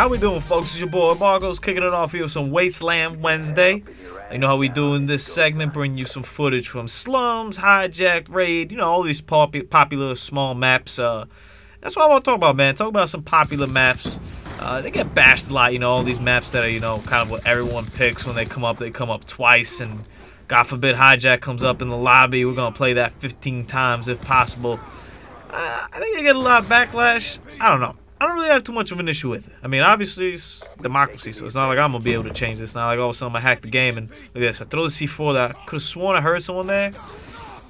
How we doing, folks? It's your boy Marcos kicking it off here with some Wasteland Wednesday. You know how we do in this segment, bring you some footage from Slums, Hijacked, Raid, you know, all these popular small maps. That's what I want to talk about, man. Talk about some popular maps. They get bashed a lot, you know, all these maps that are, you know, kind of what everyone picks when they come up twice, and God forbid Hijack comes up in the lobby. We're going to play that 15 times if possible. I think they get a lot of backlash. I don't know. I don't really have too much of an issue with it. I mean, obviously, it's democracy, so it's not like I'm going to be able to change this. It's not like all of a sudden I'm going to hack the game and look at this. I throw the C4 that I could have sworn I heard someone there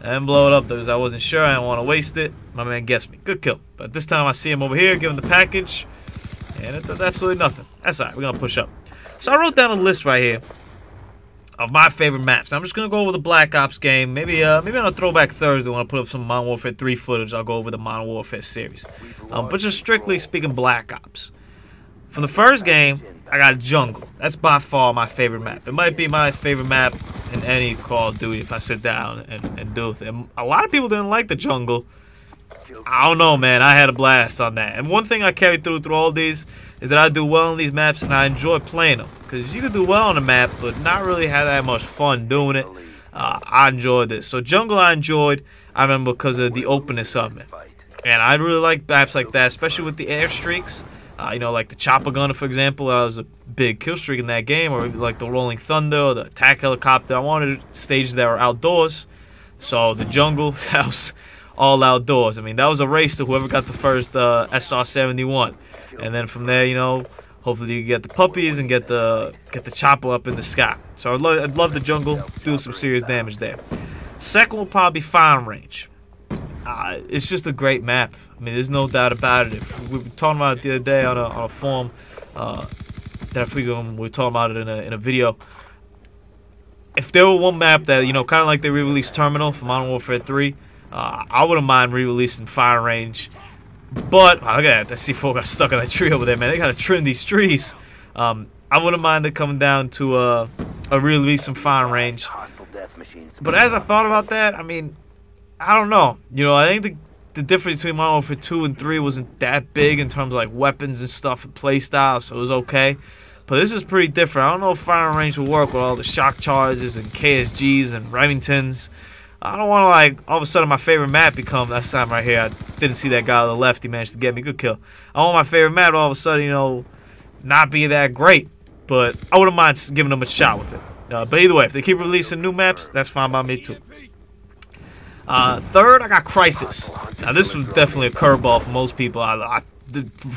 and blow it up because I wasn't sure. I didn't want to waste it. My man guessed me. Good kill. But this time I see him over here, give him the package, and it does absolutely nothing. That's all right. We're going to push up. So I wrote down a list right here of my favorite maps. I'm just going to go over the Black Ops game. Maybe on a Throwback Thursday when I put up some Modern Warfare 3 footage, I'll go over the Modern Warfare series. But just strictly speaking Black Ops. From the first game, I got Jungle. That's by far my favorite map. It might be my favorite map in any Call of Duty if I sit down and do it. And a lot of people didn't like the Jungle. I don't know, man. I had a blast on that. And one thing I carry through all these is that I do well on these maps and I enjoy playing them. Because you can do well on a map, but not really have that much fun doing it. I enjoyed this. So Jungle I enjoyed, I remember, because of the openness of it. And I really like maps like that, especially with the airstreaks. You know, like the Chopper Gunner, for example. That was a big kill streak in that game. Or like the Rolling Thunder or the Attack Helicopter. I wanted stages that were outdoors. So the Jungle, that was all outdoors. I mean, that was a race to whoever got the first SR-71. And then from there, you know, hopefully you get the puppies and get the chopper up in the sky. So I'd love the Jungle, do some serious damage there. Second will probably be Firing Range. It's just a great map. I mean, there's no doubt about it. We were talking about it the other day on a forum that I figured we were talking about it in a video. If there were one map that, you know, kind of like they re-released Terminal for Modern Warfare 3, I wouldn't mind re-releasing Firing Range. But look at that C4 got stuck in that tree over there, man. They gotta trim these trees. I wouldn't mind it coming down to a re-release some Firing Range. But as I thought about that, I mean, I don't know. You know, I think the difference between Modern Warfare 2 and 3 wasn't that big in terms of like weapons and stuff and playstyle, so it was okay. But this is pretty different. I don't know if Firing Range will work with all the shock charges and KSGs and Remingtons. I don't want to, like, all of a sudden my favorite map become, that's time right here, I didn't see that guy on the left, he managed to get me, good kill. I want my favorite map to all of a sudden, you know, not be that great, but I wouldn't mind giving them a shot with it. But either way, if they keep releasing new maps, that's fine by me too. Third, I got Crisis. Now this was definitely a curveball for most people.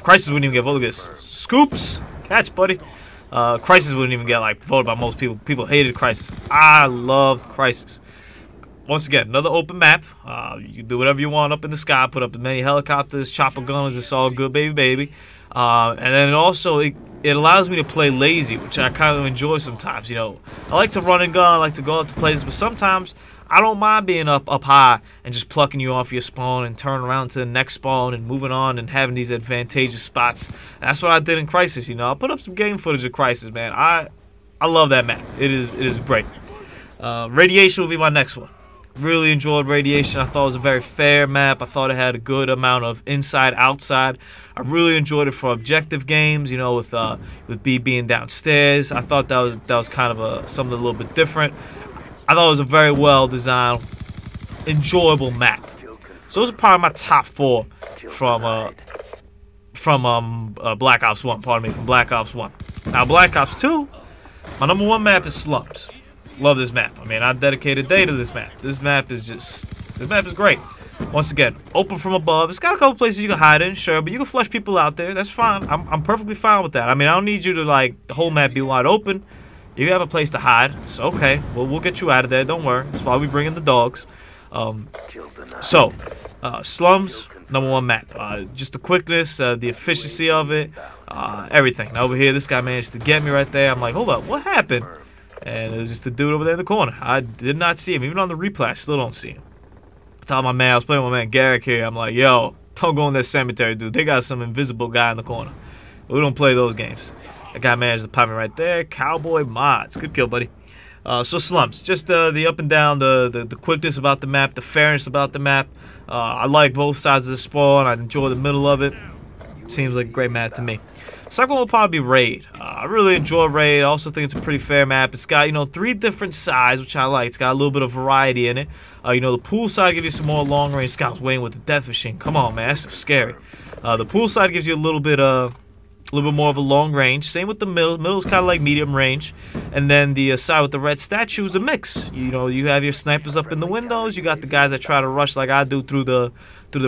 Crisis wouldn't even get voted. Look at this. Scoops, catch, buddy. Crisis wouldn't even get, like, voted by most people. People hated Crisis. I loved Crisis. Once again, another open map. You can do whatever you want up in the sky. Put up as many helicopters, chopper gunners. It's all good, baby. And then it allows me to play lazy, which I kind of enjoy sometimes. You know, I like to run and gun. I like to go out to places, but sometimes I don't mind being up high and just plucking you off your spawn and turning around to the next spawn and moving on and having these advantageous spots. And that's what I did in Crisis. You know, I put up some game footage of Crisis, man. I love that map. It is great. Radiation will be my next one. Really enjoyed Radiation. I thought it was a very fair map. I thought it had a good amount of inside, outside. I really enjoyed it for objective games, you know, with B being downstairs. I thought that was kind of something a little bit different. I thought it was a very well designed, enjoyable map. So those are probably my top 4 from Black Ops 1. Pardon me, from Black Ops 1. Now Black Ops 2, my number 1 map is Slums. Love this map. I mean, I dedicated a day to this map. This map is great. Once again, open from above. It's got a couple places you can hide in, sure, but you can flush people out there. That's fine. I'm perfectly fine with that. I mean, I don't need you to, like, the whole map be wide open. You have a place to hide. It's okay. We'll get you out of there. Don't worry. That's why we bring in the dogs. Slums, number 1 map. Just the quickness, the efficiency of it, everything. Now over here, this guy managed to get me right there. I'm like, hold up, what happened? And it was just a dude over there in the corner. I did not see him. Even on the replay, I still don't see him. I told my man, I was playing with my man Garrick here. I'm like, yo, don't go in that cemetery, dude. They got some invisible guy in the corner. We don't play those games. That guy managed to pop me right there. Cowboy Mods. Good kill, buddy. So Slums. Just the up and down, the quickness about the map, the fairness about the map. I like both sides of the spawn. I enjoy the middle of it. Seems like a great map to me. Second one will probably be Raid. I really enjoy Raid. I also think it's a pretty fair map. It's got, 3 different sides, which I like. It's got a little bit of variety in it. The pool side gives you some more long-range scouts waiting with the death machine. Come on, man, that's scary. The pool side gives you a little bit more of a long range. Same with the middle. Middle's kind of like medium range. And then the side with the red statue is a mix. You have your snipers up in the windows. You got the guys that try to rush like I do through the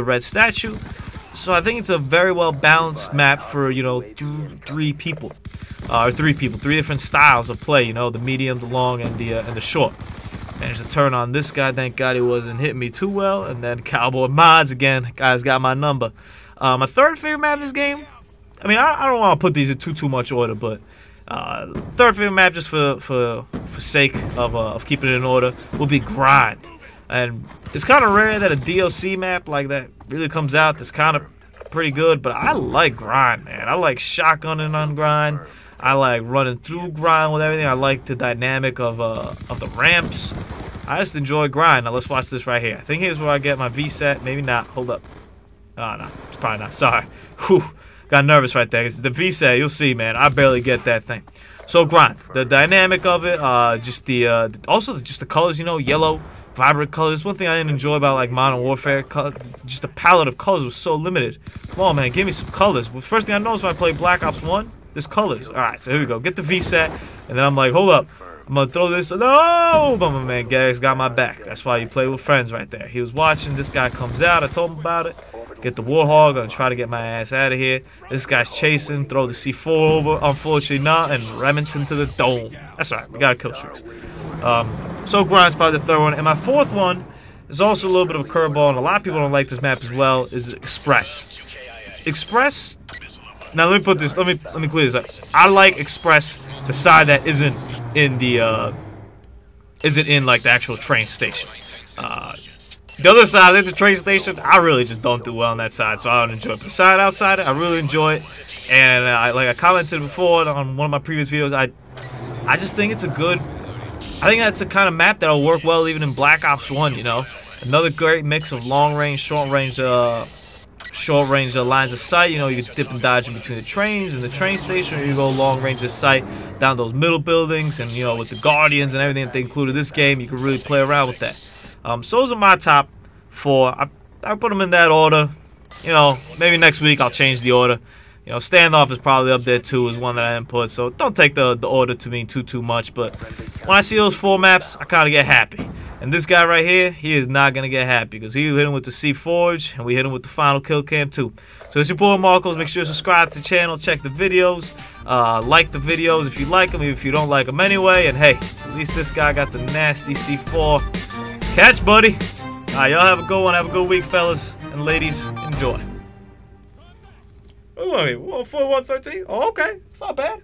red statue. So I think it's a very well balanced map for 3 people, or 3 people, 3 different styles of play. The medium, the long, and the short. Managed to turn on this guy. Thank God he wasn't hitting me too well. And then Cowboy Mods again. Guys got my number. My third favorite map in this game. I mean, I don't want to put these in too much order, but third favorite map, just for sake of keeping it in order, will be Grind. And it's kind of rare that a DLC map like that really comes out that's kind of pretty good, but I like Grind, man. I like shotgunning on Grind. I like running through Grind with everything. I like the dynamic of the ramps. I just enjoy Grind. Now let's watch this right here. I think here's where I get my VSAT. Maybe not. Hold up. Oh, no. It's probably not. Sorry. Whew. Got nervous right there. It's the VSAT. You'll see, man. I barely get that thing. So Grind. The dynamic of it. Also just the colors. Yellow, vibrant colors. One thing I didn't enjoy about like Modern Warfare. Just the palette of colors was so limited. Come on, man. Give me some colors. Well, first thing I noticed when I played Black Ops 1. There's colors. Alright, so here we go. Get the VSAT. And then I'm like, hold up. I'm going to throw this. No! But my man Garrick's got my back. That's why you play with friends right there. He was watching. This guy comes out. I told him about it. Get the Warthog. Gonna try to get my ass out of here. This guy's chasing. Throw the C4 over. Unfortunately not. And Remington to the dome. That's right. We got to kill streaks. So Grind's probably the third one. And my fourth one is also a little bit of a curveball. And a lot of people don't like this map as well. Is Express. Express... Now let me put this. Let me clear this up. I like Express, the side that isn't in like the actual train station. The other side, the train station, I really just don't do well on that side, so I don't enjoy it. But the side outside it, I really enjoy it. And like I commented before on one of my previous videos, I just think it's a good. I think that's a kind of map that'll work well even in Black Ops 1. Another great mix of long range, short range lines of sight. You can dip and dodge in between the trains and the train station, or you go long range of sight down those middle buildings, and with the Guardians and everything that they included this game, you can really play around with that. So those are my top 4. I put them in that order. Maybe next week I'll change the order. Standoff is probably up there too, is one that I didn't put, so don't take the order to mean too much, but when I see those 4 maps, I kind of get happy. And this guy right here, he is not going to get happy because he hit him with the C-Forge, and we hit him with the final kill cam too. So it's your boy Marcos. Make sure to subscribe to the channel, check the videos, like the videos if you like them, if you don't like them anyway. And hey, at least this guy got the nasty C4. Catch, buddy. Y'all have a good one. Have a good week, fellas and ladies. Enjoy. Oh, wait, 141.13? Oh, okay. It's not bad.